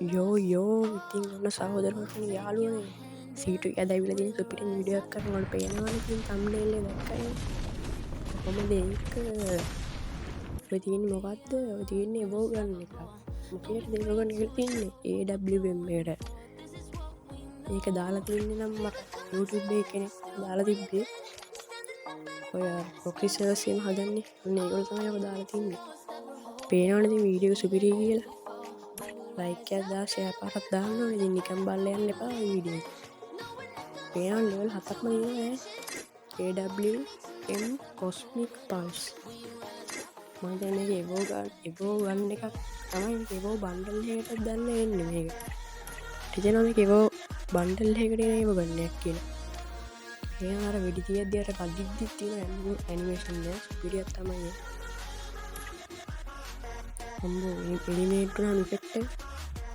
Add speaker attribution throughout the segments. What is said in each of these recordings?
Speaker 1: යෝ ඉතින් ඔන්න සහෝදරවරුනි යාළුවනේ සීටු එක ඇදවිලා තියෙන සුපිරි වීඩියෝ එකක් කරනවා ඔයාලට පේනවනේ ඉතින් thumbnail එක දැක්කනේ කොහොමද ඒක ඔය තියෙන්නේ මොකද්ද ඔය තියෙන්නේ එවෝ ගන්න එක මොකේද එවෝ ගන්න කියලා තියෙන්නේ AWM එකට ඒක දාලා තියන්නේ නම් මට YouTube එකේ කෙනෙක් දාලා තිබ්බේ ඔය ප්‍රොක්සි සර්වර්ස් එහෙම හදන්නේ අන්න ඒගොල්ලෝ තමයි ඔක දාලා තින්නේ පේනවනේ ඉතින් වීඩියෝ එක සුපිරි කියලා ලයික් එකක් දාලා ෂෙයා පාරක් දාන්න ඕනේ ඉතින් නිකන් බලලා යන්න එපා මේ වීඩියෝ එක පේනවනේ ලෙවල් 7ක්ම තියෙනවා AWM Cosmic Pulse මම දැන් මේක එවෝ ගන්න එකක් තමයි මේක එවෝ බන්ඩල් එකකට දාන්න වෙන්නේ මේක හිතෙනවා මේක එවෝ බන්ඩල් එකකට එන එවෝ ගන්නයක් කියලා එහෙනම් අර වෙඩි තියද්දි අර කද්දිද්දි තියෙන ඇනිමේෂන් එක සුපිරියක් තමයි අම්බෝ මේ එලිමිනේට් වුණාම ඉෆෙක්ට් එක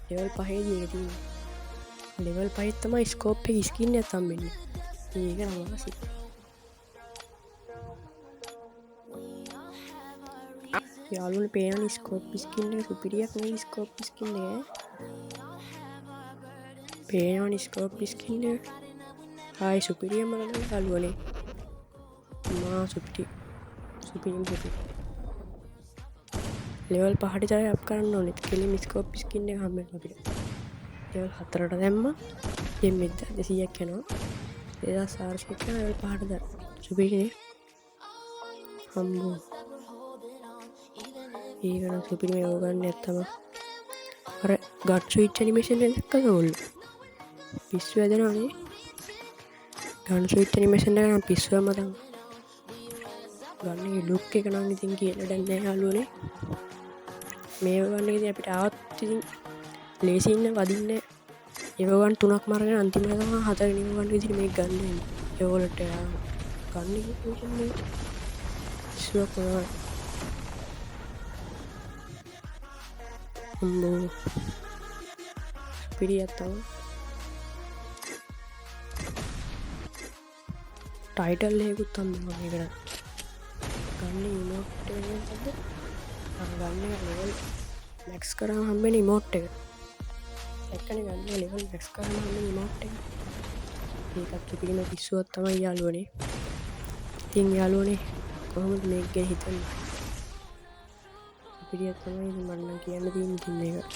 Speaker 1: ලෙවල් 5 දී ඒක තියෙන්නේ ලෙවල් 5 තමයි ස්කෝප් එකේ ස්කින් එකක් හම්බෙන්නේ ඒක නම් අවශ්‍යයි යාළුවනේ පේනවනේ ස්කෝප් ස්කින් එක සුපිරියක් නේ ස්කෝප් ස්කින් එක පේනවනේ ස්කෝප් ස්කින් එක හායි සුපිරියම නේද යාළුවනේ මා සුපිරිම ලෙවල් 5ට තමයි අප් කරන්න ඕනේ කෙලිම ස්කෝප් ස්කින් එක හම්බෙන්න අපිට ලෙවල් 4ට දැම්මා දැන් මෙද්ද 200ක් යනවා 2400ක් යනවා ලෙවල් 5ට දාන්න සුපිරිනේ හම්බෝ ඒකනම් සුපිරිම යව ගන්න ඇත්තම අර ගට් ස්විච් ඇනිමේෂන් එක දැක්කද ඔයගොල්ලෝ පිස්සු වැදෙනවනේ ගන් ස්විච් ඇනිමේෂන් එක නම් පිස්සුවම තමයි ගන්නේ ලුක් එක නම් ඉතින් කියලා දැන් නෑ යාළුවනේ මේ වගන්න ඉතින් අපිට ආවත් ඉතින් ලේසි ඉන්න වදින්න ඒවගන් 3ක් මරගෙන අන්තිමට තමයි 4 වෙනි වගන්න විදිහට මේක ගන්න වෙන්නේ ඒවලට ගන්න ඇනිමේෂන් එක පිස්සුවක් වුණා අම්මෝ පිරියක් තමයි ටයිටල් එකකුත් හම්බුනා මේකට ගන්න ඉමෝට් එක නේද ගන්න එක ලෙවල් මැක්ස් කරාම හම්බෙන ඉමෝට් එක එක්කනේ ගන්න ලෙවල් මැක්ස් කරාම හම්බෙන ඉමෝට් එක ඒකත් පිළිම පිස්සුවක් තමයි යාළුවනේ ඉතින් යාළුවනේ කොහොමද මේක ගැන හිතන්නේ පිරියක් තමයි ඉතින් මම නම් කියන්න තියෙන්නේ ඉතින් මේක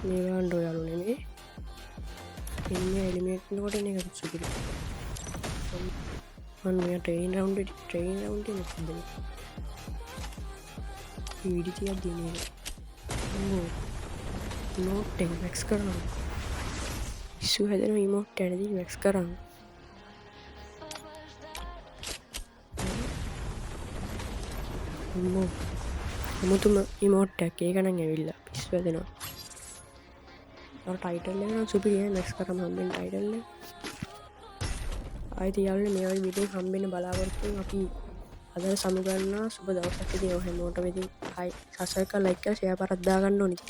Speaker 1: මේ ගන්න යාළුවනේ මේ ඉන්නේ එලිමේට් කොට එන එක සුපිරි මම මේ ට්‍රේන් රවුන්ඩ් එක නෙමෙයි වීඩියෝ තියක් දිනේ ඉමෝට් එක මැක්ස් කරනවා ඉස්සු හැදෙන ඉමෝට් එකදී මැක්ස් කරනවා අම්මෝ අමුතුම ඉමෝට් එකක් ඒක නම් ඇවිල්ලා පිස්සු හැදෙනවා අර ටයිටල් එක නම් සුපිරියි මැක්ස් කරාම හම්බෙන ටයිටල් එක ආයිත් යාළුවනේ මේ වගේ වීඩියෝ හම්බෙන්න බලාපොරොත්තු වෙමු අපි අද සමු ගන්නවා සුබ දවසක් ඉතින් ඔය හැමෝටම ඉතින් ආයි සබ්ස්ක්‍රයිබ් කරලා ලයික් කරලා ෂෙයා පාරක් දාගන්න ඕනේ